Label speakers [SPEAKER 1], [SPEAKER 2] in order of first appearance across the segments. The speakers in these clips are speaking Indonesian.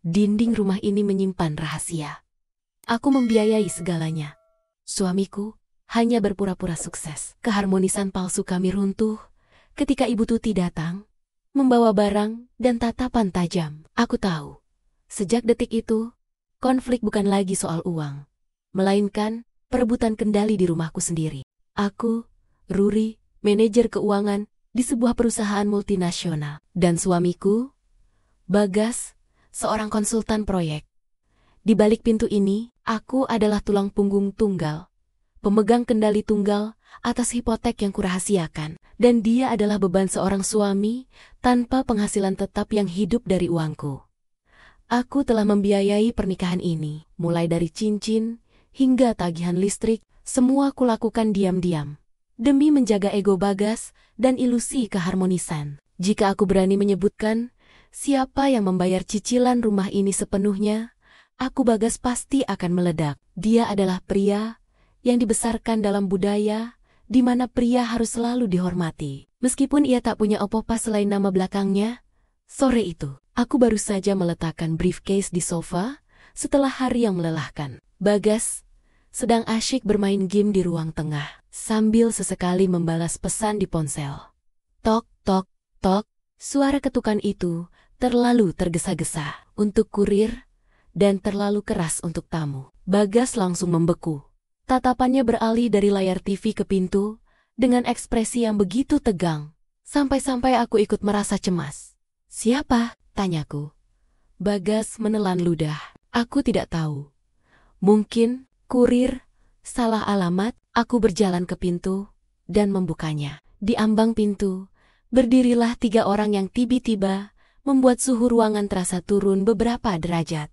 [SPEAKER 1] Dinding rumah ini menyimpan rahasia. Aku membiayai segalanya. Suamiku hanya berpura-pura sukses. Keharmonisan palsu kami runtuh ketika Ibu Tuti datang, membawa barang dan tatapan tajam. Aku tahu, sejak detik itu, konflik bukan lagi soal uang, melainkan perebutan kendali di rumahku sendiri. Aku, Ruri, manajer keuangan di sebuah perusahaan multinasional, dan suamiku, Bagas, seorang konsultan proyek. Di balik pintu ini, aku adalah tulang punggung tunggal, pemegang kendali tunggal atas hipotek yang kurahasiakan, dan dia adalah beban seorang suami tanpa penghasilan tetap yang hidup dari uangku. Aku telah membiayai pernikahan ini, mulai dari cincin hingga tagihan listrik, semua kulakukan diam-diam, demi menjaga ego Bagas dan ilusi keharmonisan. Jika aku berani menyebutkan siapa yang membayar cicilan rumah ini sepenuhnya, aku Bagas pasti akan meledak. Dia adalah pria yang dibesarkan dalam budaya di mana pria harus selalu dihormati. Meskipun ia tak punya apa-apa selain nama belakangnya, sore itu, aku baru saja meletakkan briefcase di sofa setelah hari yang melelahkan. Bagas sedang asyik bermain game di ruang tengah, sambil sesekali membalas pesan di ponsel. Tok, tok, tok, suara ketukan itu terlalu tergesa-gesa untuk kurir dan terlalu keras untuk tamu. Bagas langsung membeku. Tatapannya beralih dari layar TV ke pintu dengan ekspresi yang begitu tegang. Sampai-sampai aku ikut merasa cemas. Siapa? Tanyaku. Bagas menelan ludah. Aku tidak tahu. Mungkin kurir salah alamat. Aku berjalan ke pintu dan membukanya. Di ambang pintu berdirilah 3 orang yang tiba-tiba membuat suhu ruangan terasa turun beberapa derajat.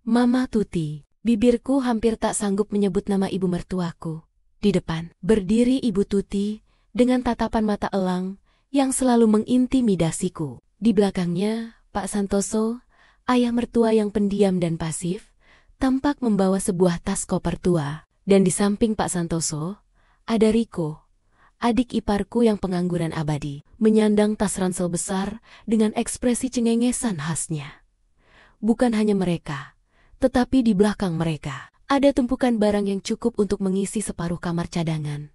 [SPEAKER 1] Mama Tuti. Bibirku hampir tak sanggup menyebut nama ibu mertuaku. Di depan berdiri Ibu Tuti dengan tatapan mata elang yang selalu mengintimidasiku. Di belakangnya, Pak Santoso, ayah mertua yang pendiam dan pasif, tampak membawa sebuah tas koper tua. Dan di samping Pak Santoso, ada Riko, adik iparku yang pengangguran abadi, menyandang tas ransel besar dengan ekspresi cengengesan khasnya. Bukan hanya mereka, tetapi di belakang mereka, ada tumpukan barang yang cukup untuk mengisi separuh kamar cadangan.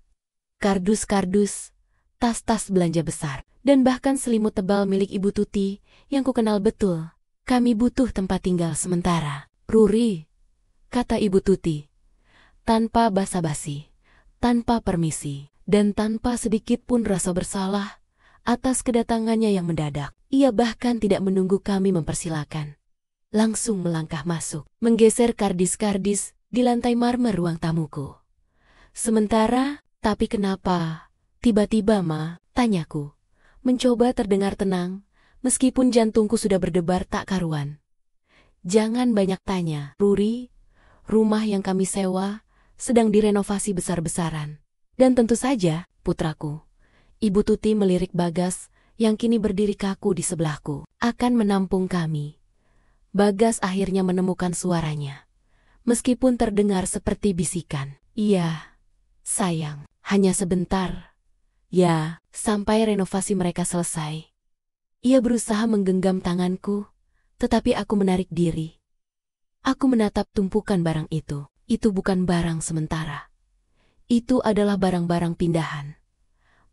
[SPEAKER 1] Kardus-kardus, tas-tas belanja besar, dan bahkan selimut tebal milik Ibu Tuti yang kukenal betul. Kami butuh tempat tinggal sementara. Ruri, kata Ibu Tuti, tanpa basa-basi, tanpa permisi, dan tanpa sedikit pun rasa bersalah atas kedatangannya yang mendadak. Ia bahkan tidak menunggu kami mempersilakan. Langsung melangkah masuk, menggeser kardis-kardis di lantai marmer ruang tamuku. Sementara, tapi kenapa? Tiba-tiba, Ma, tanyaku, mencoba terdengar tenang, meskipun jantungku sudah berdebar tak karuan. Jangan banyak tanya, Ruri. Rumah yang kami sewa sedang direnovasi besar-besaran. Dan tentu saja, putraku, Ibu Tuti melirik Bagas yang kini berdiri kaku di sebelahku, akan menampung kami. Bagas akhirnya menemukan suaranya. Meskipun terdengar seperti bisikan. Iya, sayang, hanya sebentar. Ya, sampai renovasi mereka selesai. Ia berusaha menggenggam tanganku, tetapi aku menarik diri. Aku menatap tumpukan barang itu. Itu bukan barang sementara. Itu adalah barang-barang pindahan.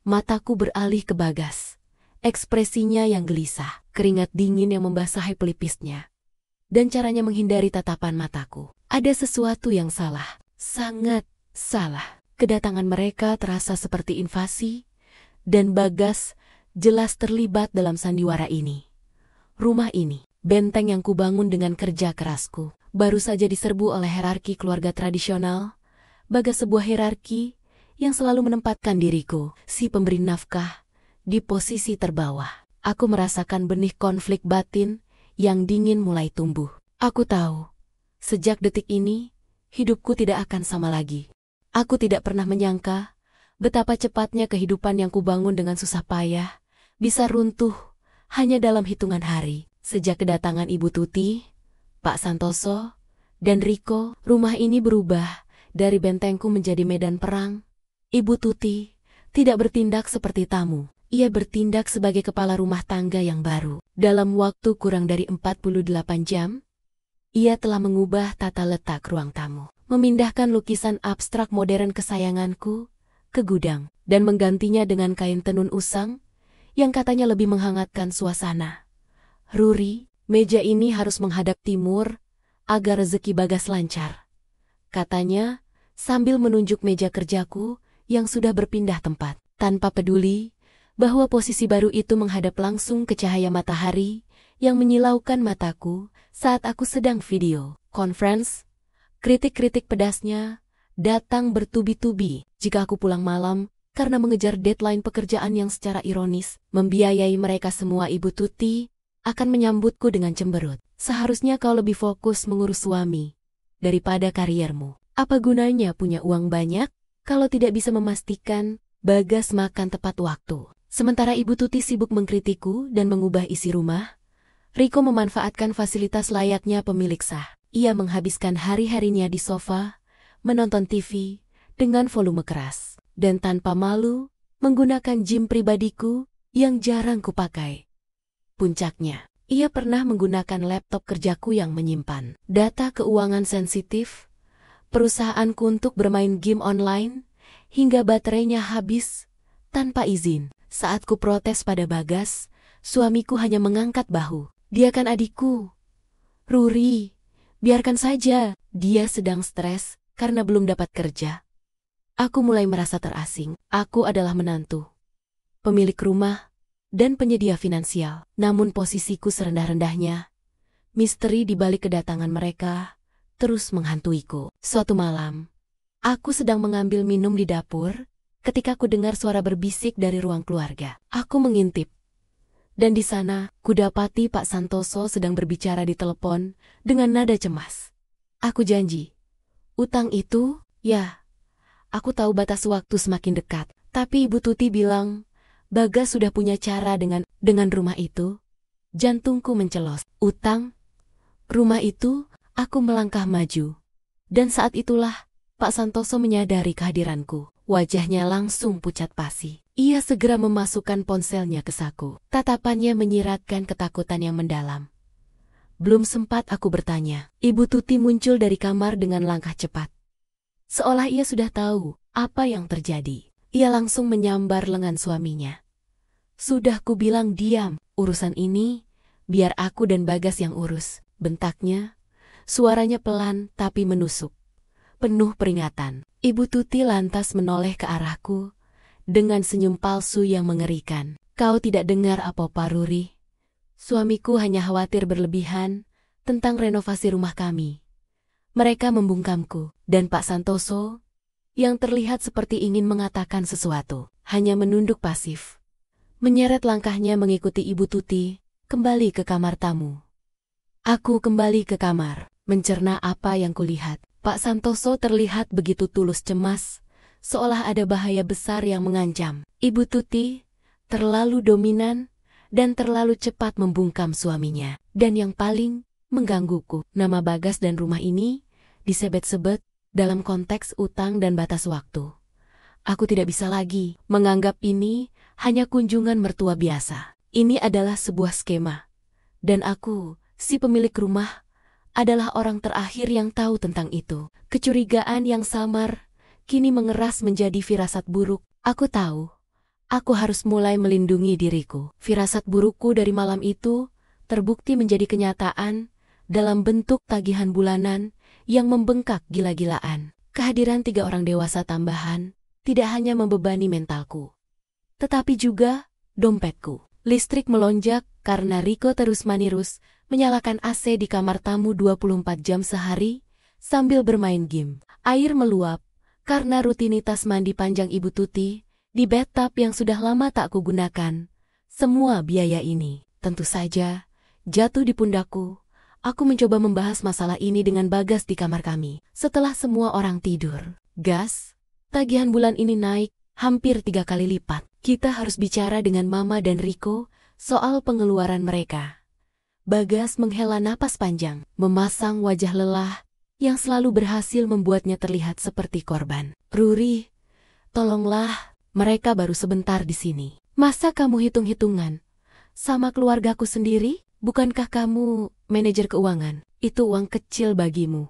[SPEAKER 1] Mataku beralih ke Bagas. Ekspresinya yang gelisah, keringat dingin yang membasahi pelipisnya. Dan caranya menghindari tatapan mataku. Ada sesuatu yang salah, sangat salah. Kedatangan mereka terasa seperti invasi, dan Bagas jelas terlibat dalam sandiwara ini. Rumah ini, benteng yang kubangun dengan kerja kerasku, baru saja diserbu oleh hierarki keluarga tradisional. Bagas sebuah hierarki yang selalu menempatkan diriku, si pemberi nafkah, di posisi terbawah. Aku merasakan benih konflik batin yang dingin mulai tumbuh. Aku tahu, sejak detik ini, hidupku tidak akan sama lagi. Aku tidak pernah menyangka betapa cepatnya kehidupan yang kubangun dengan susah payah bisa runtuh hanya dalam hitungan hari. Sejak kedatangan Ibu Tuti, Pak Santoso, dan Riko, rumah ini berubah dari bentengku menjadi medan perang. Ibu Tuti tidak bertindak seperti tamu. Ia bertindak sebagai kepala rumah tangga yang baru. Dalam waktu kurang dari 48 jam, Ia telah mengubah tata letak ruang tamu, memindahkan lukisan abstrak modern kesayanganku ke gudang, dan menggantinya dengan kain tenun usang yang katanya lebih menghangatkan suasana. Ruri, meja ini harus menghadap timur agar rezeki Bagas lancar, katanya sambil menunjuk meja kerjaku yang sudah berpindah tempat, tanpa peduli bahwa posisi baru itu menghadap langsung ke cahaya matahari yang menyilaukan mataku saat aku sedang video conference. Kritik-kritik pedasnya datang bertubi-tubi jika aku pulang malam karena mengejar deadline pekerjaan yang secara ironis membiayai mereka semua. Ibu Tuti akan menyambutku dengan cemberut. Seharusnya kau lebih fokus mengurus suami daripada kariermu. Apa gunanya punya uang banyak kalau tidak bisa memastikan Bagas makan tepat waktu? Sementara Ibu Tuti sibuk mengkritiku dan mengubah isi rumah, Riko memanfaatkan fasilitas layaknya pemilik sah. Ia menghabiskan hari-harinya di sofa, menonton TV dengan volume keras, dan tanpa malu menggunakan gym pribadiku yang jarang kupakai. Puncaknya, ia pernah menggunakan laptop kerjaku yang menyimpan data keuangan sensitif perusahaanku untuk bermain game online hingga baterainya habis tanpa izin. Saat ku protes pada Bagas, suamiku hanya mengangkat bahu. Dia kan adikku. Ruri, biarkan saja. Dia sedang stres karena belum dapat kerja. Aku mulai merasa terasing. Aku adalah menantu, pemilik rumah, dan penyedia finansial. Namun posisiku serendah-rendahnya, misteri di balik kedatangan mereka terus menghantuiku. Suatu malam, aku sedang mengambil minum di dapur ketika ku dengar suara berbisik dari ruang keluarga. Aku mengintip, dan di sana kudapati Pak Santoso sedang berbicara di telepon dengan nada cemas. Aku janji, utang itu, ya, aku tahu batas waktu semakin dekat. Tapi Ibu Tuti bilang, Bagas sudah punya cara dengan rumah itu. Jantungku mencelos. Utang? Rumah itu? Aku melangkah maju. Dan saat itulah Pak Santoso menyadari kehadiranku. Wajahnya langsung pucat pasi. Ia segera memasukkan ponselnya ke saku. Tatapannya menyiratkan ketakutan yang mendalam. Belum sempat aku bertanya, Ibu Tuti muncul dari kamar dengan langkah cepat. Seolah ia sudah tahu apa yang terjadi. Ia langsung menyambar lengan suaminya. Sudah kubilang diam, urusan ini biar aku dan Bagas yang urus, bentaknya. Suaranya pelan tapi menusuk, penuh peringatan. Ibu Tuti lantas menoleh ke arahku dengan senyum palsu yang mengerikan. Kau tidak dengar apa-apa, Ruri? Suamiku hanya khawatir berlebihan tentang renovasi rumah kami. Mereka membungkamku, dan Pak Santoso, yang terlihat seperti ingin mengatakan sesuatu, hanya menunduk pasif. Menyeret langkahnya mengikuti Ibu Tuti kembali ke kamar tamu. Aku kembali ke kamar, mencerna apa yang kulihat. Pak Santoso terlihat begitu tulus cemas, seolah ada bahaya besar yang mengancam. Ibu Tuti terlalu dominan dan terlalu cepat membungkam suaminya. Dan yang paling menggangguku, nama Bagas dan rumah ini disebet-sebet dalam konteks utang dan batas waktu. Aku tidak bisa lagi menganggap ini hanya kunjungan mertua biasa. Ini adalah sebuah skema. Dan aku, si pemilik rumah, adalah orang terakhir yang tahu tentang itu. Kecurigaan yang samar kini mengeras menjadi firasat buruk. Aku tahu, aku harus mulai melindungi diriku. Firasat burukku dari malam itu terbukti menjadi kenyataan dalam bentuk tagihan bulanan yang membengkak gila-gilaan. Kehadiran 3 orang dewasa tambahan tidak hanya membebani mentalku, tetapi juga dompetku. Listrik melonjak karena Riko terus-menerus menyalakan AC di kamar tamu 24 jam sehari sambil bermain game. Air meluap karena rutinitas mandi panjang Ibu Tuti di bathtub yang sudah lama tak kugunakan. Semua biaya ini, tentu saja, jatuh di pundakku. Aku mencoba membahas masalah ini dengan Bagas di kamar kami. Setelah semua orang tidur, gas, tagihan bulan ini naik hampir 3 kali lipat. Kita harus bicara dengan Mama dan Riko soal pengeluaran mereka. Bagas menghela napas panjang, memasang wajah lelah yang selalu berhasil membuatnya terlihat seperti korban. Ruri, tolonglah, mereka baru sebentar di sini. Masa kamu hitung-hitungan sama keluargaku sendiri? Bukankah kamu manajer keuangan? itu uang kecil bagimu.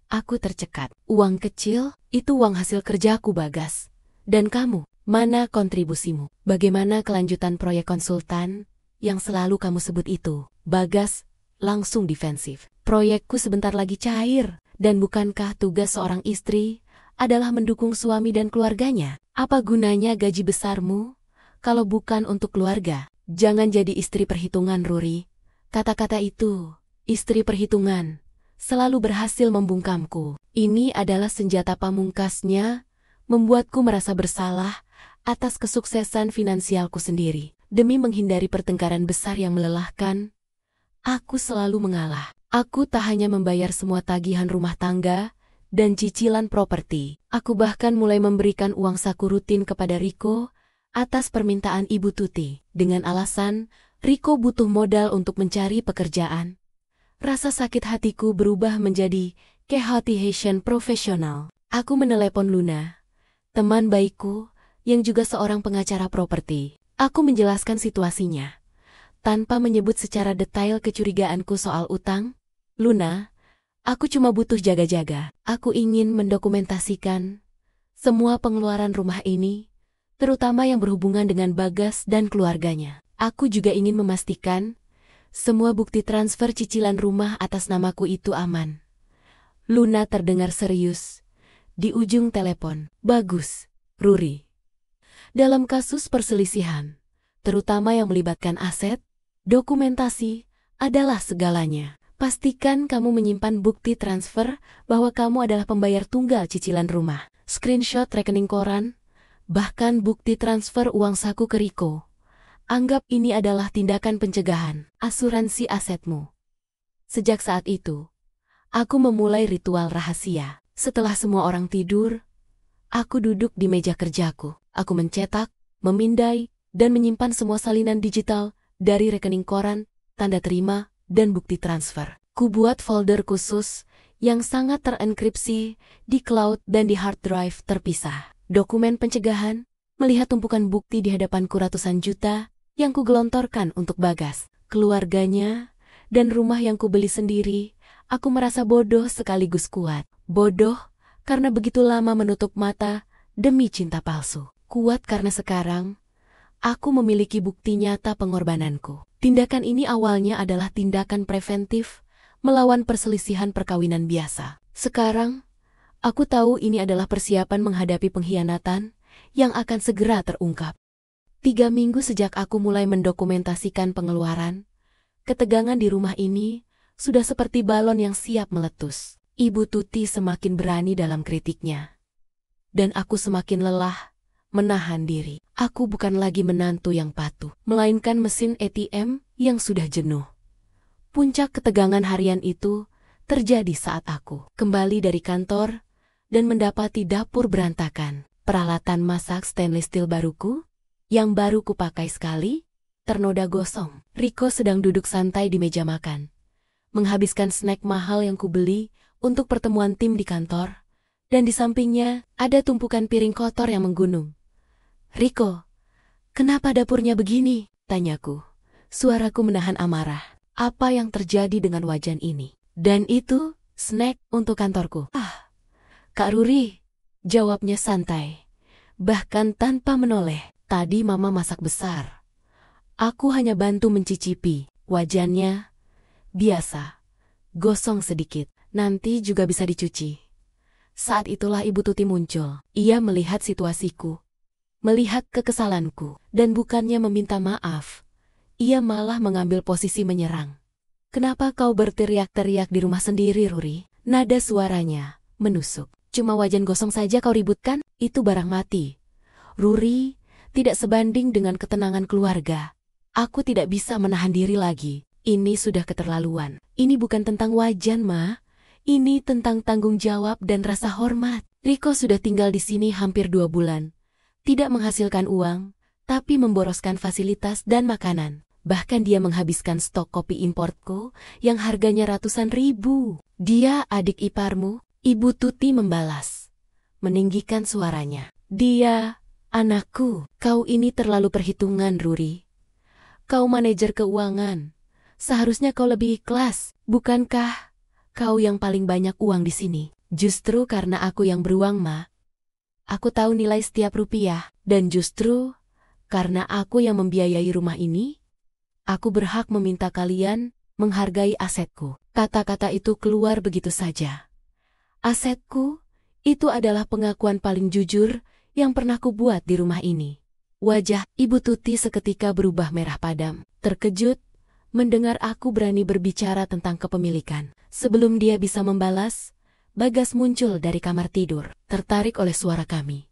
[SPEAKER 1] Aku tercekat. Uang kecil? Itu uang hasil kerjaku, Bagas. Dan kamu, mana kontribusimu? Bagaimana kelanjutan proyek konsultan yang selalu kamu sebut itu? Bagas langsung defensif. Proyekku sebentar lagi cair. Dan bukankah tugas seorang istri adalah mendukung suami dan keluarganya? Apa gunanya gaji besarmu kalau bukan untuk keluarga? Jangan jadi istri perhitungan, Ruri. Kata-kata itu, istri perhitungan, selalu berhasil membungkamku. Ini adalah senjata pamungkasnya, membuatku merasa bersalah atas kesuksesan finansialku sendiri. Demi menghindari pertengkaran besar yang melelahkan, aku selalu mengalah. Aku tak hanya membayar semua tagihan rumah tangga dan cicilan properti. Aku bahkan mulai memberikan uang saku rutin kepada Riko atas permintaan Ibu Tuti. Dengan alasan, Riko butuh modal untuk mencari pekerjaan. Rasa sakit hatiku berubah menjadi kehati-hatian profesional. Aku menelepon Luna, teman baikku yang juga seorang pengacara properti. Aku menjelaskan situasinya. Tanpa menyebut secara detail kecurigaanku soal utang, Luna, aku cuma butuh jaga-jaga. Aku ingin mendokumentasikan semua pengeluaran rumah ini, terutama yang berhubungan dengan Bagas dan keluarganya. Aku juga ingin memastikan semua bukti transfer cicilan rumah atas namaku itu aman. Luna terdengar serius di ujung telepon. Bagus, Ruri. Dalam kasus perselisihan, terutama yang melibatkan aset, dokumentasi adalah segalanya. Pastikan kamu menyimpan bukti transfer bahwa kamu adalah pembayar tunggal cicilan rumah, screenshot rekening koran, bahkan bukti transfer uang saku ke Riko. Anggap ini adalah tindakan pencegahan, asuransi asetmu. Sejak saat itu, aku memulai ritual rahasia. Setelah semua orang tidur, aku duduk di meja kerjaku. Aku mencetak, memindai, dan menyimpan semua salinan digital dari rekening koran, tanda terima, dan bukti transfer. Ku buat folder khusus yang sangat terenkripsi di cloud dan di hard drive terpisah. Dokumen pencegahan, melihat tumpukan bukti di hadapanku ratusan juta yang kugelontorkan untuk Bagas, keluarganya, dan rumah yang kubeli sendiri, aku merasa bodoh sekaligus kuat. Bodoh karena begitu lama menutup mata demi cinta palsu. Kuat karena sekarang aku memiliki bukti nyata pengorbananku. Tindakan ini awalnya adalah tindakan preventif melawan perselisihan perkawinan biasa. Sekarang, aku tahu ini adalah persiapan menghadapi pengkhianatan yang akan segera terungkap. 3 minggu sejak aku mulai mendokumentasikan pengeluaran, ketegangan di rumah ini sudah seperti balon yang siap meletus. Ibu Tuti semakin berani dalam kritiknya. Dan aku semakin lelah menahan diri. Aku bukan lagi menantu yang patuh, melainkan mesin ATM yang sudah jenuh. Puncak ketegangan harian itu terjadi saat aku kembali dari kantor dan mendapati dapur berantakan. Peralatan masak stainless steel baruku, yang baru kupakai sekali, ternoda gosong. Riko sedang duduk santai di meja makan, menghabiskan snack mahal yang kubeli untuk pertemuan tim di kantor, dan di sampingnya ada tumpukan piring kotor yang menggunung. Riko, kenapa dapurnya begini? Tanyaku. Suaraku menahan amarah. Apa yang terjadi dengan wajan ini? Dan itu, snack untuk kantorku. Kak Ruri, jawabnya santai. Bahkan tanpa menoleh. Tadi Mama masak besar. Aku hanya bantu mencicipi. Wajannya biasa, gosong sedikit. Nanti juga bisa dicuci. Saat itulah Ibu Tuti muncul. Ia melihat situasiku, melihat kekesalanku, dan bukannya meminta maaf, ia malah mengambil posisi menyerang. Kenapa kau berteriak-teriak di rumah sendiri, Ruri? Nada suaranya menusuk. Cuma wajan gosong saja kau ributkan? Itu barang mati. Ruri, tidak sebanding dengan ketenangan keluarga. Aku tidak bisa menahan diri lagi. Ini sudah keterlaluan. Ini bukan tentang wajan, Ma. Ini tentang tanggung jawab dan rasa hormat. Riko sudah tinggal di sini hampir 2 bulan. Tidak menghasilkan uang, tapi memboroskan fasilitas dan makanan. Bahkan dia menghabiskan stok kopi importku yang harganya ratusan ribu. Dia adik iparmu? Ibu Tuti membalas, meninggikan suaranya. Dia anakku. Kau ini terlalu perhitungan, Ruri. Kau manajer keuangan. Seharusnya kau lebih ikhlas. Bukankah Kau yang paling banyak uang di sini. Justru karena aku yang beruang, Ma. Aku tahu nilai setiap rupiah. Dan justru karena aku yang membiayai rumah ini, aku berhak meminta kalian menghargai asetku. Kata-kata itu keluar begitu saja. Asetku, itu adalah pengakuan paling jujur yang pernah kubuat di rumah ini. Wajah Ibu Tuti seketika berubah merah padam, terkejut mendengar aku berani berbicara tentang kepemilikan. Sebelum dia bisa membalas, Bagas muncul dari kamar tidur, tertarik oleh suara kami.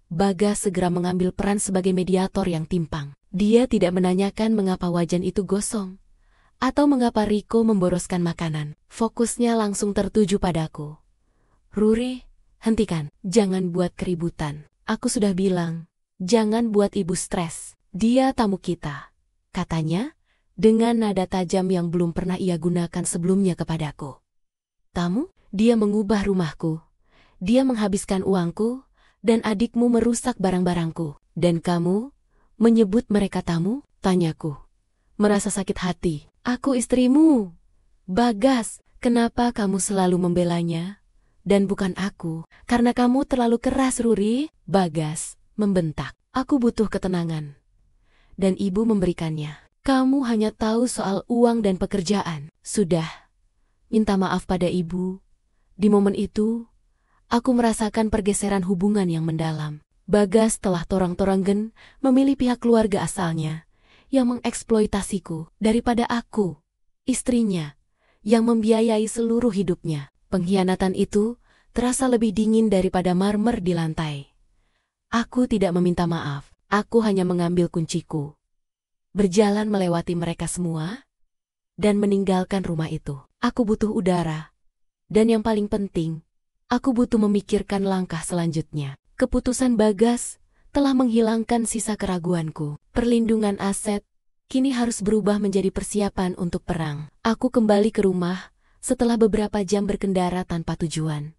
[SPEAKER 1] Bagas segera mengambil peran sebagai mediator yang timpang. Dia tidak menanyakan mengapa wajan itu gosong, atau mengapa Riko memboroskan makanan. Fokusnya langsung tertuju padaku. Ruri, hentikan, jangan buat keributan. Aku sudah bilang, jangan buat ibu stres. Dia tamu kita, katanya, dengan nada tajam yang belum pernah ia gunakan sebelumnya kepadaku. Tamu? Dia mengubah rumahku. Dia menghabiskan uangku, dan adikmu merusak barang-barangku. Dan kamu menyebut mereka tamu? Tanyaku. Merasa sakit hati. Aku istrimu. Bagas, kenapa kamu selalu membelanya? Dan bukan aku, karena kamu terlalu keras, Ruri. Bagas membentak. Aku butuh ketenangan. Dan ibu memberikannya. Kamu hanya tahu soal uang dan pekerjaan. Sudah. Minta maaf pada ibu. Di momen itu, aku merasakan pergeseran hubungan yang mendalam. Bagas telah torang-toranggen memilih pihak keluarga asalnya, yang mengeksploitasiku daripada aku, istrinya, yang membiayai seluruh hidupnya. Pengkhianatan itu terasa lebih dingin daripada marmer di lantai. Aku tidak meminta maaf, aku hanya mengambil kunciku. Berjalan melewati mereka semua, dan meninggalkan rumah itu. Aku butuh udara. Dan yang paling penting, aku butuh memikirkan langkah selanjutnya. Keputusan Bagas telah menghilangkan sisa keraguanku. Perlindungan aset kini harus berubah menjadi persiapan untuk perang. Aku kembali ke rumah setelah beberapa jam berkendara tanpa tujuan.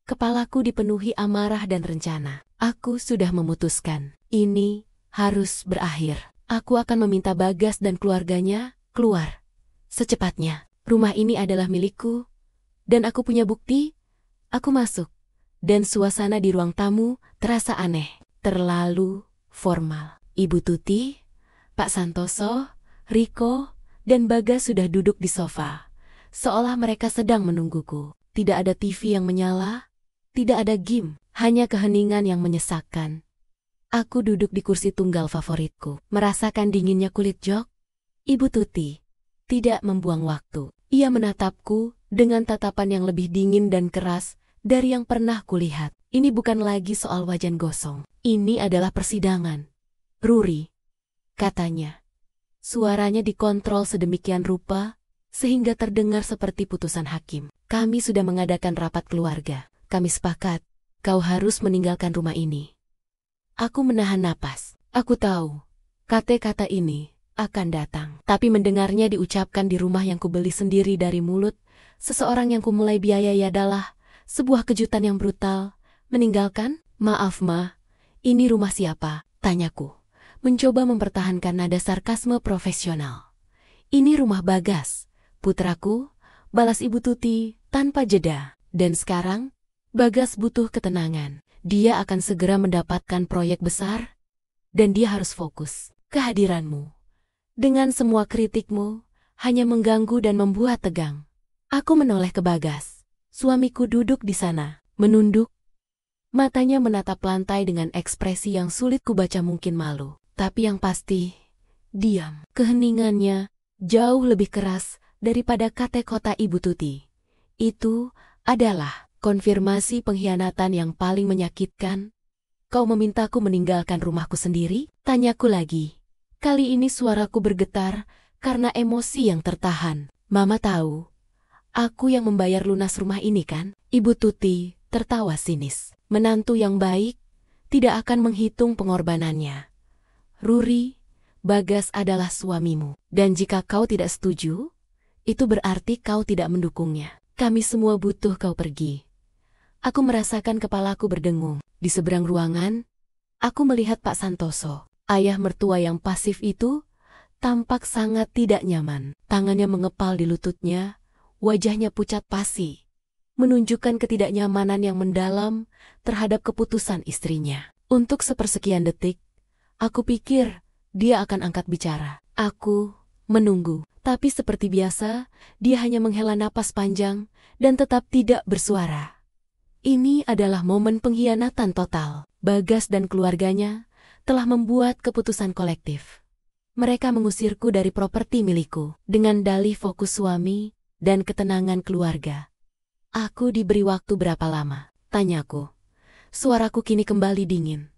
[SPEAKER 1] Kepalaku dipenuhi amarah dan rencana. Aku sudah memutuskan. Ini harus berakhir. Aku akan meminta Bagas dan keluarganya keluar secepatnya. Rumah ini adalah milikku. Dan aku punya bukti, aku masuk. Dan suasana di ruang tamu terasa aneh, terlalu formal. Ibu Tuti, Pak Santoso, Riko, dan Bagas sudah duduk di sofa. Seolah mereka sedang menungguku. Tidak ada TV yang menyala, tidak ada game, hanya keheningan yang menyesakkan. Aku duduk di kursi tunggal favoritku, merasakan dinginnya kulit jok. Ibu Tuti tidak membuang waktu. Ia menatapku dengan tatapan yang lebih dingin dan keras dari yang pernah kulihat. Ini bukan lagi soal wajan gosong. Ini adalah persidangan. Ruri, katanya. Suaranya dikontrol sedemikian rupa, sehingga terdengar seperti putusan hakim. Kami sudah mengadakan rapat keluarga. Kami sepakat, kau harus meninggalkan rumah ini. Aku menahan napas. Aku tahu, kata-kata ini akan datang. Tapi mendengarnya diucapkan di rumah yang kubeli sendiri dari mulut seseorang yang kumulai biayai adalah sebuah kejutan yang brutal. Meninggalkan? Maaf, Ma. Ini rumah siapa? Tanyaku. Mencoba mempertahankan nada sarkasme profesional. Ini rumah Bagas, putraku, balas Ibu Tuti tanpa jeda. Dan sekarang, Bagas butuh ketenangan. Dia akan segera mendapatkan proyek besar, dan dia harus fokus. Kehadiranmu dengan semua kritikmu, hanya mengganggu dan membuat tegang. Aku menoleh ke Bagas. Suamiku duduk di sana, menunduk. Matanya menatap lantai dengan ekspresi yang sulit kubaca, mungkin malu. Tapi yang pasti, diam. Keheningannya jauh lebih keras daripada kata-kata Ibu Tuti. Itu adalah konfirmasi pengkhianatan yang paling menyakitkan. Kau memintaku meninggalkan rumahku sendiri? Tanyaku lagi. Kali ini suaraku bergetar karena emosi yang tertahan. Mama tahu, aku yang membayar lunas rumah ini kan? Ibu Tuti tertawa sinis. Menantu yang baik tidak akan menghitung pengorbanannya. Ruri, Bagas adalah suamimu. Dan jika kau tidak setuju, itu berarti kau tidak mendukungnya. Kami semua butuh kau pergi. Aku merasakan kepalaku berdengung. Di seberang ruangan, aku melihat Pak Santoso. Ayah mertua yang pasif itu tampak sangat tidak nyaman. Tangannya mengepal di lututnya, Wajahnya pucat pasi, menunjukkan ketidaknyamanan yang mendalam terhadap keputusan istrinya. Untuk sepersekian detik, aku pikir dia akan angkat bicara. Aku menunggu, tapi seperti biasa, dia hanya menghela napas panjang dan tetap tidak bersuara. Ini adalah momen pengkhianatan total. Bagas dan keluarganya telah membuat keputusan kolektif. Mereka mengusirku dari properti milikku dengan dalih fokus suami dan ketenangan keluarga. Aku diberi waktu berapa lama? Tanyaku. Suaraku kini kembali dingin.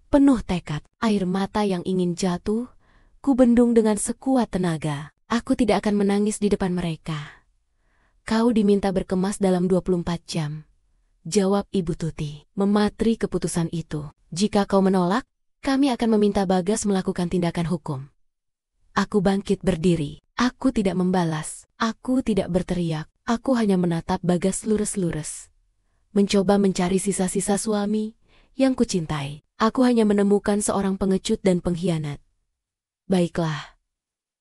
[SPEAKER 1] Penuh tekad, air mata yang ingin jatuh, ku bendung dengan sekuat tenaga. Aku tidak akan menangis di depan mereka. Kau diminta berkemas dalam 24 jam. Jawab Ibu Tuti. Mematri keputusan itu. Jika kau menolak, kami akan meminta Bagas melakukan tindakan hukum. Aku bangkit berdiri. Aku tidak membalas. Aku tidak berteriak. Aku hanya menatap Bagas lurus-lurus. Mencoba mencari sisa-sisa suami yang kucintai. Aku hanya menemukan seorang pengecut dan pengkhianat. Baiklah,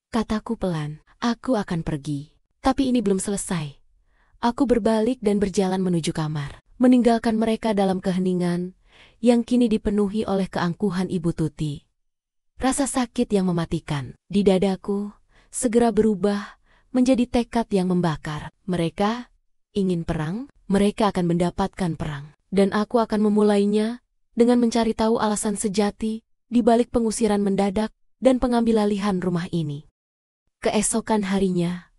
[SPEAKER 1] kataku pelan. Aku akan pergi. Tapi ini belum selesai. Aku berbalik dan berjalan menuju kamar, meninggalkan mereka dalam keheningan yang kini dipenuhi oleh keangkuhan Ibu Tuti. Rasa sakit yang mematikan di dadaku segera berubah menjadi tekad yang membakar. Mereka ingin perang, mereka akan mendapatkan perang. Dan aku akan memulainya dengan mencari tahu alasan sejati di balik pengusiran mendadak dan pengambilalihan rumah ini. Keesokan harinya,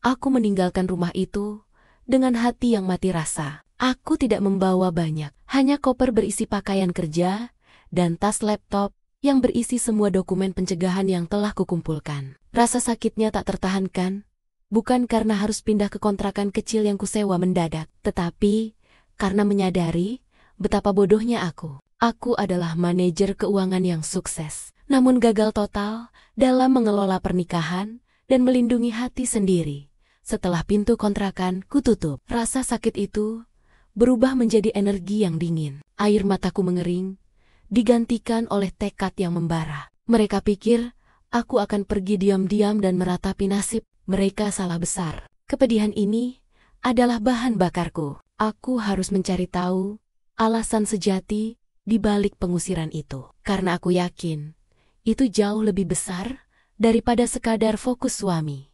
[SPEAKER 1] aku meninggalkan rumah itu dengan hati yang mati rasa. Aku tidak membawa banyak, hanya koper berisi pakaian kerja dan tas laptop yang berisi semua dokumen pencegahan yang telah kukumpulkan. Rasa sakitnya tak tertahankan, bukan karena harus pindah ke kontrakan kecil yang kusewa mendadak, tetapi karena menyadari betapa bodohnya aku. Aku adalah manajer keuangan yang sukses, namun gagal total dalam mengelola pernikahan dan melindungi hati sendiri. Setelah pintu kontrakan kututup, rasa sakit itu berubah menjadi energi yang dingin. Air mataku mengering, digantikan oleh tekad yang membara. Mereka pikir aku akan pergi diam-diam dan meratapi nasib. Mereka salah besar. Kepedihan ini adalah bahan bakarku. Aku harus mencari tahu alasan sejati di balik pengusiran itu. Karena aku yakin itu jauh lebih besar daripada sekadar fokus suami.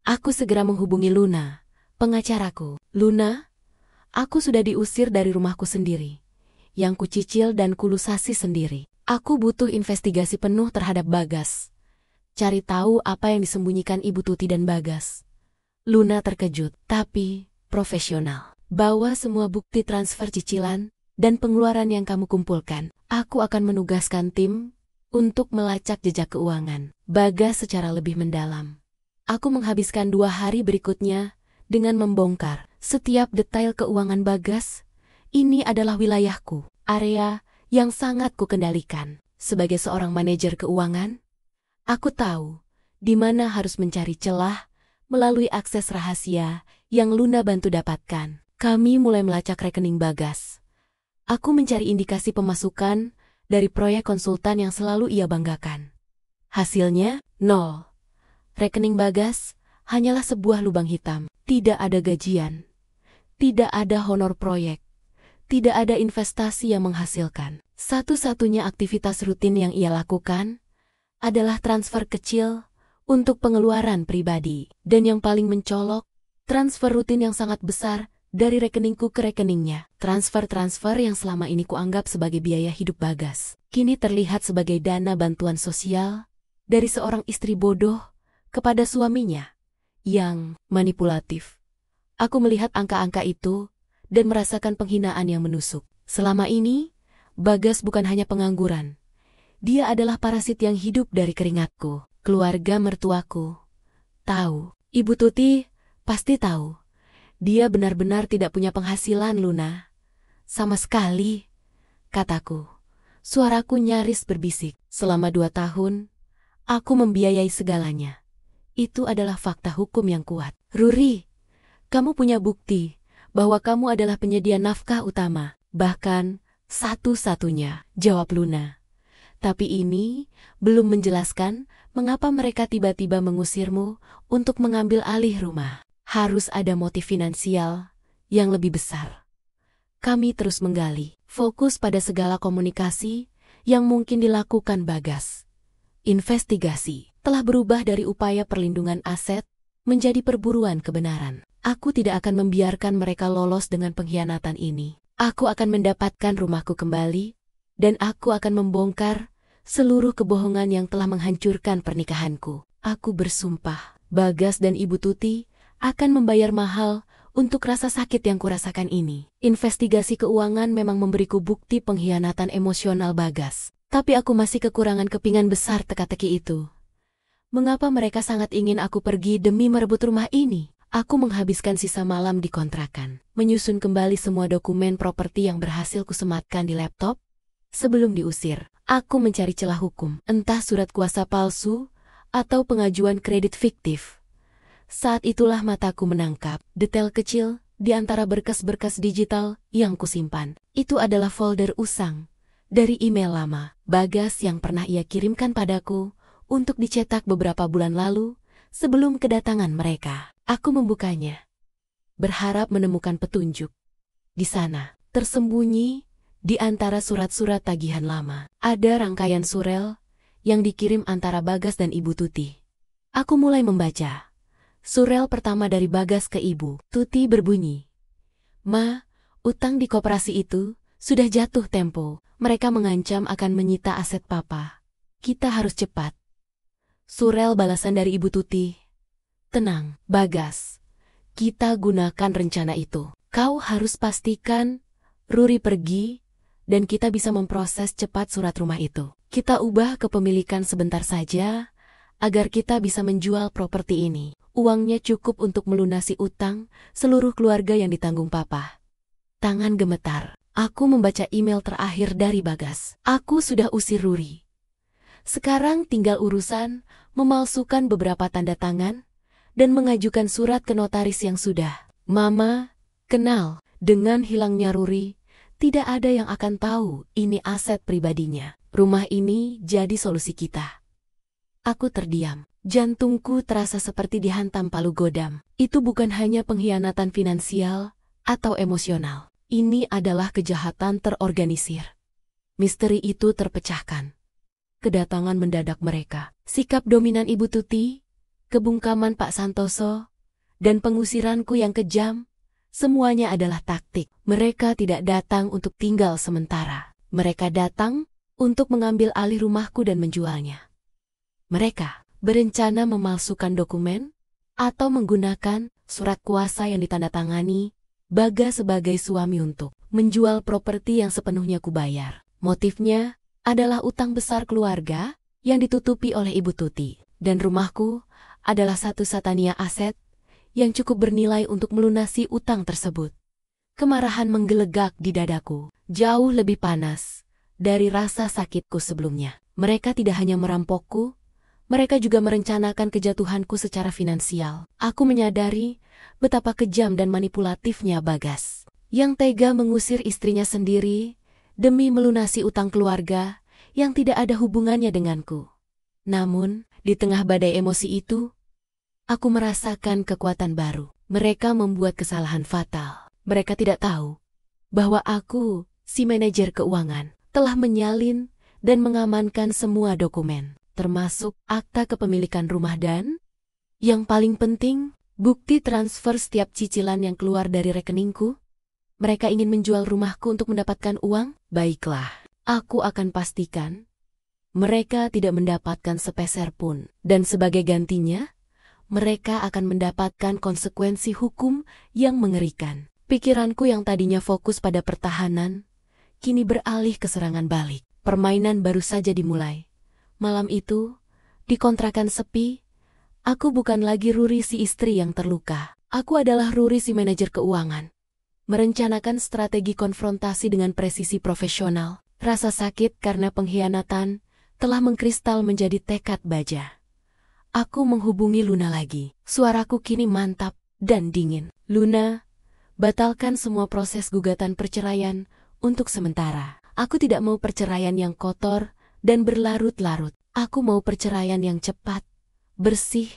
[SPEAKER 1] Aku segera menghubungi Luna, pengacaraku. Luna, aku sudah diusir dari rumahku sendiri, yang kucicil dan kulusasi sendiri. Aku butuh investigasi penuh terhadap Bagas. Cari tahu apa yang disembunyikan Ibu Tuti dan Bagas. Luna terkejut, tapi profesional. Bawa semua bukti transfer cicilan dan pengeluaran yang kamu kumpulkan. Aku akan menugaskan tim untuk melacak jejak keuangan Bagas secara lebih mendalam. Aku menghabiskan 2 hari berikutnya dengan membongkar setiap detail keuangan Bagas. Ini adalah wilayahku, area yang sangat kukendalikan. Sebagai seorang manajer keuangan, aku tahu di mana harus mencari celah melalui akses rahasia yang Luna bantu dapatkan. Kami mulai melacak rekening Bagas. Aku mencari indikasi pemasukan dari proyek konsultan yang selalu ia banggakan. Hasilnya, 0. Rekening Bagas hanyalah sebuah lubang hitam. Tidak ada gajian. Tidak ada honor proyek. Tidak ada investasi yang menghasilkan. Satu-satunya aktivitas rutin yang ia lakukan adalah transfer kecil untuk pengeluaran pribadi. Dan yang paling mencolok, transfer rutin yang sangat besar dari rekeningku ke rekeningnya. Transfer-transfer yang selama ini kuanggap sebagai biaya hidup Bagas, kini terlihat sebagai dana bantuan sosial dari seorang istri bodoh kepada suaminya yang manipulatif. Aku melihat angka-angka itu dan merasakan penghinaan yang menusuk. Selama ini, Bagas bukan hanya pengangguran. Dia adalah parasit yang hidup dari keringatku. Keluarga mertuaku tahu. Ibu Tuti pasti tahu. Dia benar-benar tidak punya penghasilan, Luna. Sama sekali, kataku. Suaraku nyaris berbisik. Selama 2 tahun, aku membiayai segalanya. Itu adalah fakta hukum yang kuat. Ruri, kamu punya bukti bahwa kamu adalah penyedia nafkah utama. Bahkan satu-satunya, jawab Luna. Tapi ini belum menjelaskan mengapa mereka tiba-tiba mengusirmu untuk mengambil alih rumah. Harus ada motif finansial yang lebih besar. Kami terus menggali, fokus pada segala komunikasi yang mungkin dilakukan Bagas. Investigasi telah berubah dari upaya perlindungan aset menjadi perburuan kebenaran. Aku tidak akan membiarkan mereka lolos dengan pengkhianatan ini. Aku akan mendapatkan rumahku kembali, dan aku akan membongkar seluruh kebohongan yang telah menghancurkan pernikahanku. Aku bersumpah, Bagas dan Ibu Tuti akan membayar mahal untuk rasa sakit yang kurasakan ini. Investigasi keuangan memang memberiku bukti pengkhianatan emosional Bagas. Tapi aku masih kekurangan kepingan besar teka-teki itu. Mengapa mereka sangat ingin aku pergi demi merebut rumah ini? Aku menghabiskan sisa malam di kontrakan, menyusun kembali semua dokumen properti yang berhasil kusematkan di laptop. Sebelum diusir, aku mencari celah hukum, entah surat kuasa palsu atau pengajuan kredit fiktif. Saat itulah mataku menangkap detail kecil di antara berkas-berkas digital yang kusimpan. Itu adalah folder usang dari email lama Bagas yang pernah ia kirimkan padaku untuk dicetak beberapa bulan lalu sebelum kedatangan mereka. Aku membukanya, berharap menemukan petunjuk. Di sana, tersembunyi di antara surat-surat tagihan lama, ada rangkaian surel yang dikirim antara Bagas dan Ibu Tuti. Aku mulai membaca. Surel pertama dari Bagas ke Ibu Tuti berbunyi, "Ma, utang di koperasi itu sudah jatuh tempo. Mereka mengancam akan menyita aset Papa. Kita harus cepat." Surel balasan dari Ibu Tuti, "Tenang, Bagas. Kita gunakan rencana itu. Kau harus pastikan Ruri pergi dan kita bisa memproses cepat surat rumah itu. Kita ubah kepemilikan sebentar saja agar kita bisa menjual properti ini. Uangnya cukup untuk melunasi utang seluruh keluarga yang ditanggung Papa." Tangan gemetar. Aku membaca email terakhir dari Bagas. Aku sudah usir Ruri. Sekarang tinggal urusan memalsukan beberapa tanda tangan dan mengajukan surat ke notaris yang sudah. Mama, kenal, dengan hilangnya Ruri, tidak ada yang akan tahu ini aset pribadinya. Rumah ini jadi solusi kita. Aku terdiam. Jantungku terasa seperti dihantam palu godam. Itu bukan hanya pengkhianatan finansial atau emosional. Ini adalah kejahatan terorganisir. Misteri itu terpecahkan. Kedatangan mendadak mereka, sikap dominan Ibu Tuti, kebungkaman Pak Santoso, dan pengusiranku yang kejam, semuanya adalah taktik. Mereka tidak datang untuk tinggal sementara. Mereka datang untuk mengambil alih rumahku dan menjualnya. Mereka berencana memalsukan dokumen atau menggunakan surat kuasa yang ditandatangani Bagas sebagai suami untuk menjual properti yang sepenuhnya kubayar. Motifnya adalah utang besar keluarga yang ditutupi oleh Ibu Tuti, dan rumahku adalah satu-satunya aset yang cukup bernilai untuk melunasi utang tersebut. Kemarahan menggelegak di dadaku, jauh lebih panas dari rasa sakitku sebelumnya. Mereka tidak hanya merampokku, mereka juga merencanakan kejatuhanku secara finansial. Aku menyadari betapa kejam dan manipulatifnya Bagas, yang tega mengusir istrinya sendiri demi melunasi utang keluarga yang tidak ada hubungannya denganku. Namun, di tengah badai emosi itu, aku merasakan kekuatan baru. Mereka membuat kesalahan fatal. Mereka tidak tahu bahwa aku, si manajer keuangan, telah menyalin dan mengamankan semua dokumen, termasuk akta kepemilikan rumah dan, yang paling penting, bukti transfer setiap cicilan yang keluar dari rekeningku. Mereka ingin menjual rumahku untuk mendapatkan uang? Baiklah, aku akan pastikan mereka tidak mendapatkan sepeser pun. Dan sebagai gantinya, mereka akan mendapatkan konsekuensi hukum yang mengerikan. Pikiranku yang tadinya fokus pada pertahanan, kini beralih ke serangan balik. Permainan baru saja dimulai. Malam itu, di kontrakan sepi, aku bukan lagi Ruri si istri yang terluka. Aku adalah Ruri si manajer keuangan. Merencanakan strategi konfrontasi dengan presisi profesional. Rasa sakit karena pengkhianatan telah mengkristal menjadi tekad baja. Aku menghubungi Luna lagi. Suaraku kini mantap dan dingin. "Luna, batalkan semua proses gugatan perceraian untuk sementara. Aku tidak mau perceraian yang kotor dan berlarut-larut. Aku mau perceraian yang cepat, bersih,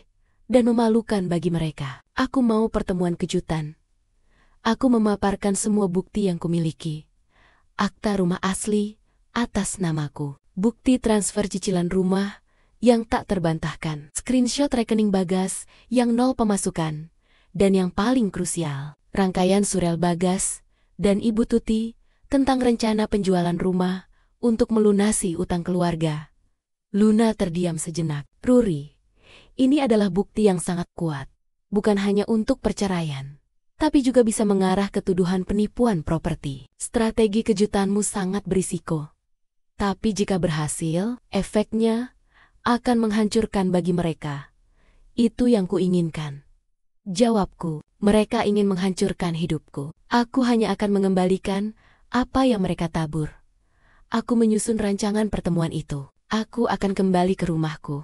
[SPEAKER 1] dan memalukan bagi mereka. Aku mau pertemuan kejutan. Aku memaparkan semua bukti yang kumiliki. Akta rumah asli atas namaku. Bukti transfer cicilan rumah yang tak terbantahkan. Screenshot rekening Bagas yang nol pemasukan. Dan yang paling krusial, rangkaian surel Bagas dan Ibu Tuti tentang rencana penjualan rumah untuk melunasi utang keluarga. Luna terdiam sejenak. Ruri, ini adalah bukti yang sangat kuat. Bukan hanya untuk perceraian, tapi juga bisa mengarah ke tuduhan penipuan properti. Strategi kejutanmu sangat berisiko. Tapi jika berhasil, efeknya akan menghancurkan bagi mereka. Itu yang kuinginkan. Jawabku, mereka ingin menghancurkan hidupku. Aku hanya akan mengembalikan apa yang mereka tabur. Aku menyusun rancangan pertemuan itu. Aku akan kembali ke rumahku.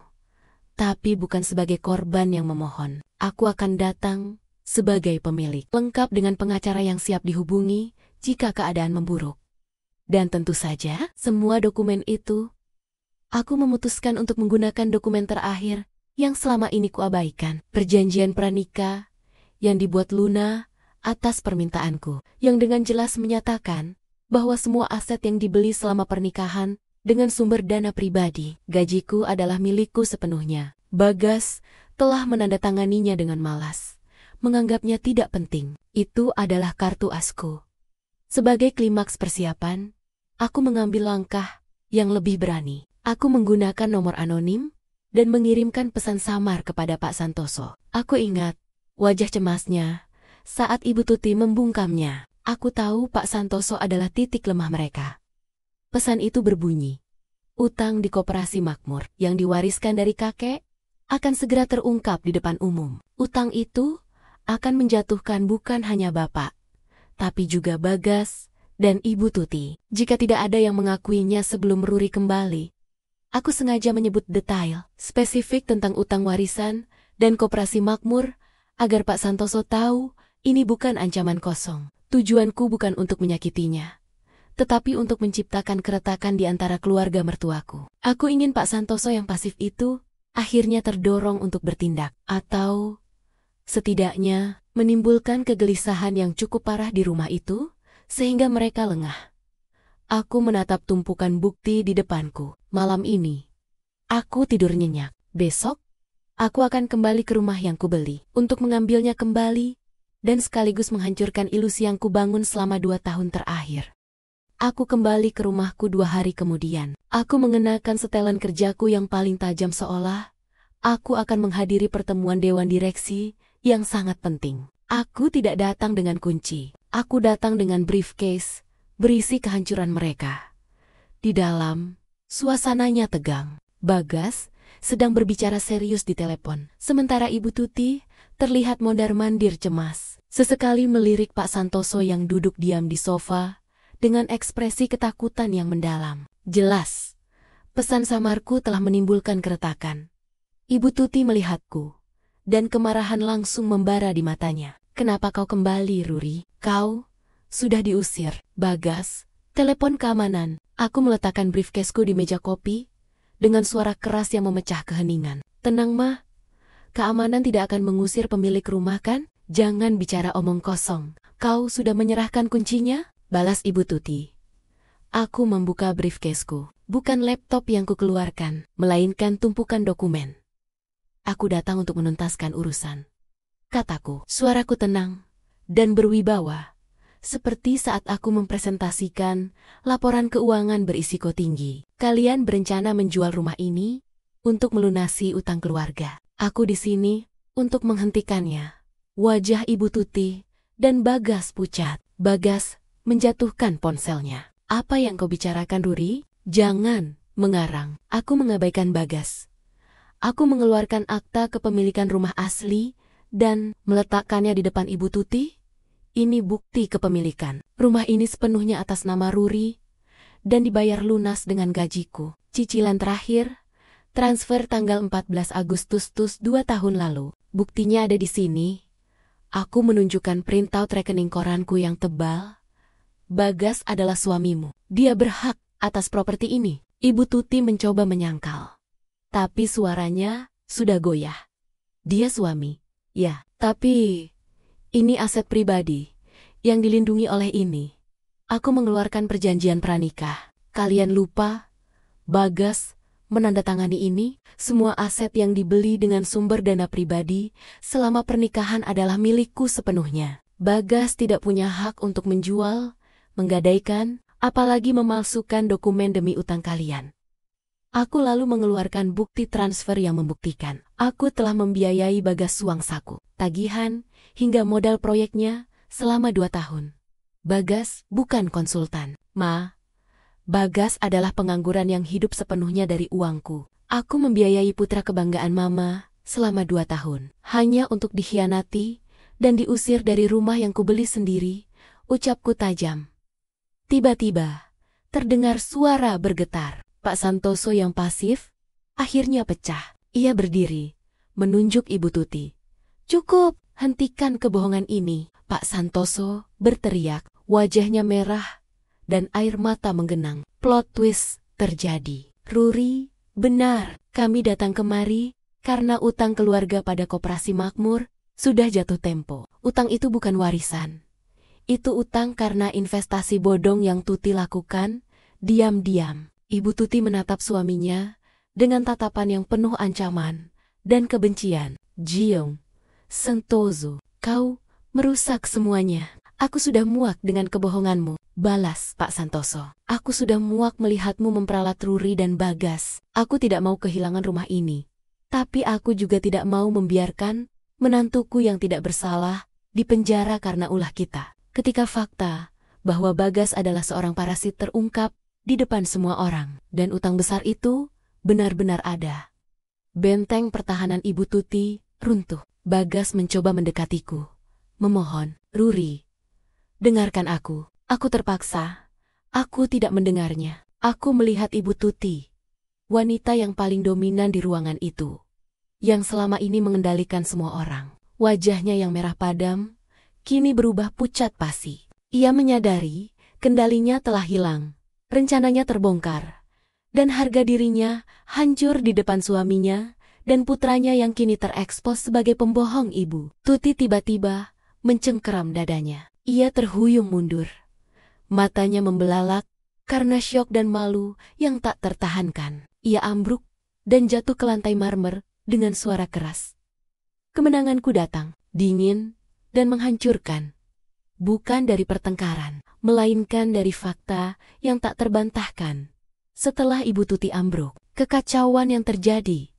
[SPEAKER 1] Tapi bukan sebagai korban yang memohon. Aku akan datang sebagai pemilik, lengkap dengan pengacara yang siap dihubungi jika keadaan memburuk. Dan tentu saja, semua dokumen itu, aku memutuskan untuk menggunakan dokumen terakhir yang selama ini kuabaikan. Perjanjian pranikah yang dibuat Luna atas permintaanku, yang dengan jelas menyatakan bahwa semua aset yang dibeli selama pernikahan dengan sumber dana pribadi, gajiku adalah milikku sepenuhnya. Bagas telah menandatanganinya dengan malas, menganggapnya tidak penting. Itu adalah kartu asku. Sebagai klimaks persiapan, aku mengambil langkah yang lebih berani. Aku menggunakan nomor anonim dan mengirimkan pesan samar kepada Pak Santoso. Aku ingat wajah cemasnya saat Ibu Tuti membungkamnya. Aku tahu Pak Santoso adalah titik lemah mereka. Pesan itu berbunyi, utang di Koperasi Makmur yang diwariskan dari kakek akan segera terungkap di depan umum. Utang itu akan menjatuhkan bukan hanya Bapak, tapi juga Bagas dan Ibu Tuti. Jika tidak ada yang mengakuinya sebelum Ruri kembali, aku sengaja menyebut detail, spesifik tentang utang warisan dan Koperasi Makmur agar Pak Santoso tahu ini bukan ancaman kosong. Tujuanku bukan untuk menyakitinya, tetapi untuk menciptakan keretakan di antara keluarga mertuaku. Aku ingin Pak Santoso yang pasif itu akhirnya terdorong untuk bertindak, atau setidaknya menimbulkan kegelisahan yang cukup parah di rumah itu, sehingga mereka lengah. Aku menatap tumpukan bukti di depanku. Malam ini, aku tidur nyenyak. Besok, aku akan kembali ke rumah yang kubeli, untuk mengambilnya kembali, dan sekaligus menghancurkan ilusi yang kubangun selama 2 tahun terakhir. Aku kembali ke rumahku 2 hari kemudian. Aku mengenakan setelan kerjaku yang paling tajam seolah aku akan menghadiri pertemuan dewan direksi yang sangat penting. Aku tidak datang dengan kunci. Aku datang dengan briefcase berisi kehancuran mereka. Di dalam, suasananya tegang. Bagas sedang berbicara serius di telepon, sementara Ibu Tuti terlihat mondar-mandir cemas. Sesekali melirik Pak Santoso yang duduk diam di sofa dengan ekspresi ketakutan yang mendalam. Jelas, pesan samarku telah menimbulkan keretakan. Ibu Tuti melihatku, dan kemarahan langsung membara di matanya. Kenapa kau kembali, Ruri? Kau sudah diusir. Bagas, telepon keamanan. Aku meletakkan briefcaseku di meja kopi dengan suara keras yang memecah keheningan. Tenang, Ma. Keamanan tidak akan mengusir pemilik rumah, kan? Jangan bicara omong kosong. Kau sudah menyerahkan kuncinya? Balas Ibu Tuti. Aku membuka briefcaseku. Bukan laptop yang kukeluarkan, melainkan tumpukan dokumen. Aku datang untuk menuntaskan urusan, kataku. Suaraku tenang dan berwibawa, seperti saat aku mempresentasikan laporan keuangan berisiko tinggi. Kalian berencana menjual rumah ini untuk melunasi utang keluarga. Aku di sini untuk menghentikannya. Wajah Ibu Tuti dan Bagas pucat. Bagas menjatuhkan ponselnya. Apa yang kau bicarakan, Ruri? Jangan mengarang. Aku mengabaikan Bagas. Aku mengeluarkan akta kepemilikan rumah asli dan meletakkannya di depan Ibu Tuti. Ini bukti kepemilikan. Rumah ini sepenuhnya atas nama Ruri dan dibayar lunas dengan gajiku. Cicilan terakhir, transfer tanggal 14 Agustus 2 tahun lalu. Buktinya ada di sini. Aku menunjukkan printout rekening koranku yang tebal. Bagas adalah suamimu. Dia berhak atas properti ini. Ibu Tuti mencoba menyangkal, tapi suaranya sudah goyah. Dia suami. Ya, tapi ini aset pribadi yang dilindungi oleh ini. Aku mengeluarkan perjanjian pranikah. Kalian lupa, Bagas menandatangani ini? Semua aset yang dibeli dengan sumber dana pribadi selama pernikahan adalah milikku sepenuhnya. Bagas tidak punya hak untuk menjual, menggadaikan, apalagi memalsukan dokumen demi utang kalian. Aku lalu mengeluarkan bukti transfer yang membuktikan aku telah membiayai Bagas Suwangsaku, tagihan, hingga modal proyeknya selama 2 tahun. Bagas bukan konsultan. Ma, Bagas adalah pengangguran yang hidup sepenuhnya dari uangku. Aku membiayai putra kebanggaan Mama selama 2 tahun, hanya untuk dikhianati dan diusir dari rumah yang kubeli sendiri, ucapku tajam. Tiba-tiba, terdengar suara bergetar. Pak Santoso yang pasif, akhirnya pecah. Ia berdiri, menunjuk Ibu Tuti. Cukup, hentikan kebohongan ini. Pak Santoso berteriak, wajahnya merah, dan air mata menggenang. Plot twist terjadi. Ruri, benar, kami datang kemari karena utang keluarga pada Koperasi Makmur sudah jatuh tempo. Utang itu bukan warisan. Itu utang karena investasi bodong yang Tuti lakukan, diam-diam. Ibu Tuti menatap suaminya dengan tatapan yang penuh ancaman dan kebencian. Jiong, Santoso, kau merusak semuanya. Aku sudah muak dengan kebohonganmu. Balas Pak Santoso. Aku sudah muak melihatmu memperalat Ruri dan Bagas. Aku tidak mau kehilangan rumah ini. Tapi aku juga tidak mau membiarkan menantuku yang tidak bersalah dipenjara karena ulah kita. Ketika fakta bahwa Bagas adalah seorang parasit terungkap di depan semua orang, dan utang besar itu benar-benar ada. Benteng pertahanan Ibu Tuti runtuh. Bagas mencoba mendekatiku, memohon, Ruri, dengarkan aku. Aku terpaksa. Aku tidak mendengarnya. Aku melihat Ibu Tuti, wanita yang paling dominan di ruangan itu, yang selama ini mengendalikan semua orang. Wajahnya yang merah padam kini berubah pucat pasi. Ia menyadari kendalinya telah hilang. Rencananya terbongkar, dan harga dirinya hancur di depan suaminya dan putranya yang kini terekspos sebagai pembohong ibu. Tuti tiba-tiba mencengkeram dadanya. Ia terhuyung mundur. Matanya membelalak karena syok dan malu yang tak tertahankan. Ia ambruk dan jatuh ke lantai marmer dengan suara keras. Kemenanganku datang, dingin dan menghancurkan. Bukan dari pertengkaran, melainkan dari fakta yang tak terbantahkan. Setelah Ibu Tuti ambruk, kekacauan yang terjadi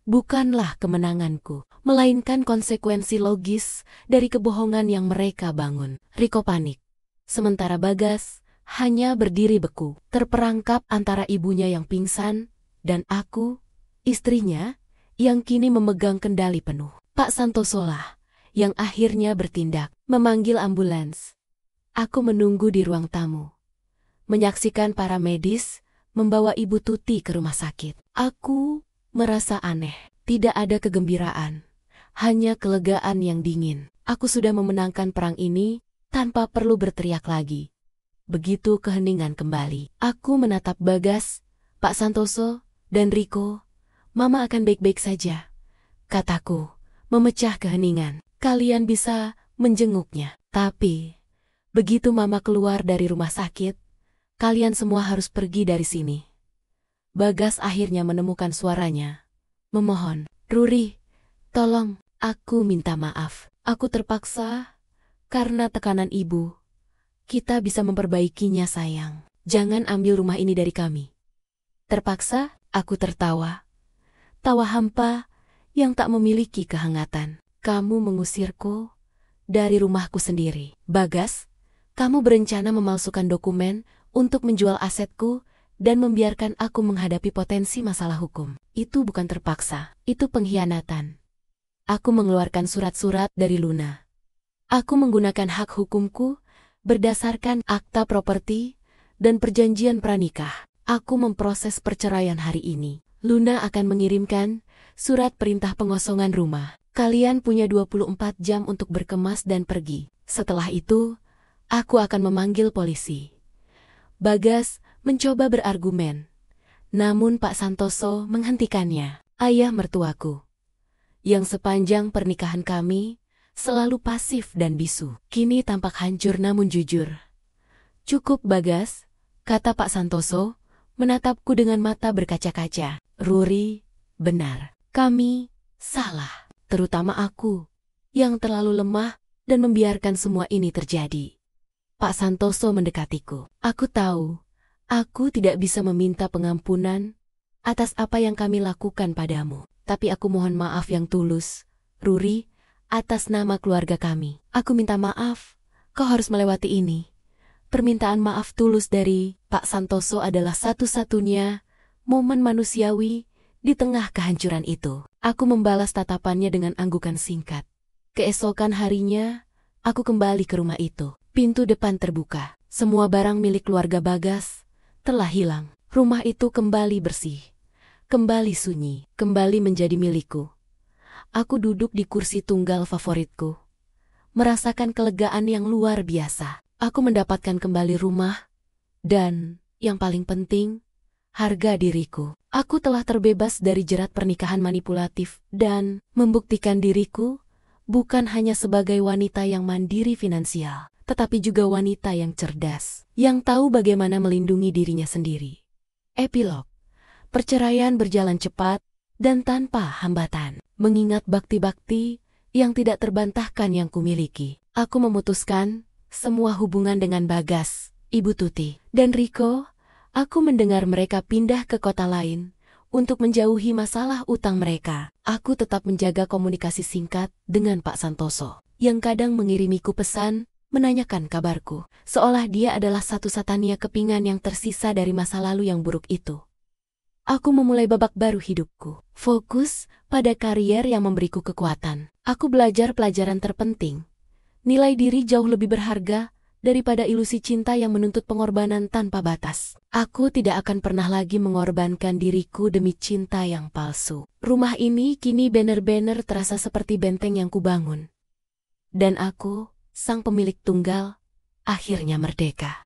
[SPEAKER 1] bukanlah kemenanganku, melainkan konsekuensi logis dari kebohongan yang mereka bangun. Riko panik. Sementara Bagas hanya berdiri beku, terperangkap antara ibunya yang pingsan dan aku, istrinya, yang kini memegang kendali penuh. Pak Santoso lah yang akhirnya bertindak, memanggil ambulans. Aku menunggu di ruang tamu, menyaksikan para medis membawa Ibu Tuti ke rumah sakit. Aku merasa aneh, tidak ada kegembiraan, hanya kelegaan yang dingin. Aku sudah memenangkan perang ini tanpa perlu berteriak lagi. Begitu keheningan kembali, aku menatap Bagas, Pak Santoso, dan Riko. Mama akan baik-baik saja, kataku, memecah keheningan. Kalian bisa menjenguknya. Tapi, begitu Mama keluar dari rumah sakit, kalian semua harus pergi dari sini. Bagas akhirnya menemukan suaranya, memohon, Ruri, tolong, aku minta maaf. Aku terpaksa, karena tekanan ibu. Kita bisa memperbaikinya sayang. Jangan ambil rumah ini dari kami. Terpaksa, aku tertawa. Tawa hampa yang tak memiliki kehangatan. Kamu mengusirku dari rumahku sendiri. Bagas, kamu berencana memalsukan dokumen untuk menjual asetku dan membiarkan aku menghadapi potensi masalah hukum. Itu bukan terpaksa, itu pengkhianatan. Aku mengeluarkan surat-surat dari Luna. Aku menggunakan hak hukumku berdasarkan akta properti dan perjanjian pranikah. Aku memproses perceraian hari ini. Luna akan mengirimkan surat perintah pengosongan rumah. Kalian punya 24 jam untuk berkemas dan pergi. Setelah itu, aku akan memanggil polisi. Bagas mencoba berargumen, namun Pak Santoso menghentikannya. Ayah mertuaku, yang sepanjang pernikahan kami selalu pasif dan bisu. Kini tampak hancur namun jujur. Cukup Bagas, kata Pak Santoso, menatapku dengan mata berkaca-kaca. Ruri, benar. Kami salah, terutama aku, yang terlalu lemah dan membiarkan semua ini terjadi. Pak Santoso mendekatiku. Aku tahu, aku tidak bisa meminta pengampunan atas apa yang kami lakukan padamu. Tapi aku mohon maaf yang tulus, Ruri, atas nama keluarga kami. Aku minta maaf, kau harus melewati ini. Permintaan maaf tulus dari Pak Santoso adalah satu-satunya momen manusiawi di tengah kehancuran itu. Aku membalas tatapannya dengan anggukan singkat. Keesokan harinya, aku kembali ke rumah itu. Pintu depan terbuka. Semua barang milik keluarga Bagas telah hilang. Rumah itu kembali bersih, kembali sunyi, kembali menjadi milikku. Aku duduk di kursi tunggal favoritku, merasakan kelegaan yang luar biasa. Aku mendapatkan kembali rumah, dan, yang paling penting, harga diriku. Aku telah terbebas dari jerat pernikahan manipulatif dan membuktikan diriku bukan hanya sebagai wanita yang mandiri finansial, tetapi juga wanita yang cerdas, yang tahu bagaimana melindungi dirinya sendiri. Epilog. Perceraian berjalan cepat dan tanpa hambatan. Mengingat bakti-bakti yang tidak terbantahkan yang kumiliki, aku memutuskan semua hubungan dengan Bagas, Ibu Tuti, dan Riko. Aku mendengar mereka pindah ke kota lain untuk menjauhi masalah utang mereka. Aku tetap menjaga komunikasi singkat dengan Pak Santoso, yang kadang mengirimiku pesan, menanyakan kabarku, seolah dia adalah satu-satunya kepingan yang tersisa dari masa lalu yang buruk itu. Aku memulai babak baru hidupku, fokus pada karier yang memberiku kekuatan. Aku belajar pelajaran terpenting. Nilai diri jauh lebih berharga daripada ilusi cinta yang menuntut pengorbanan tanpa batas. Aku tidak akan pernah lagi mengorbankan diriku demi cinta yang palsu. Rumah ini kini benar-benar terasa seperti benteng yang kubangun. Dan aku, sang pemilik tunggal, akhirnya merdeka.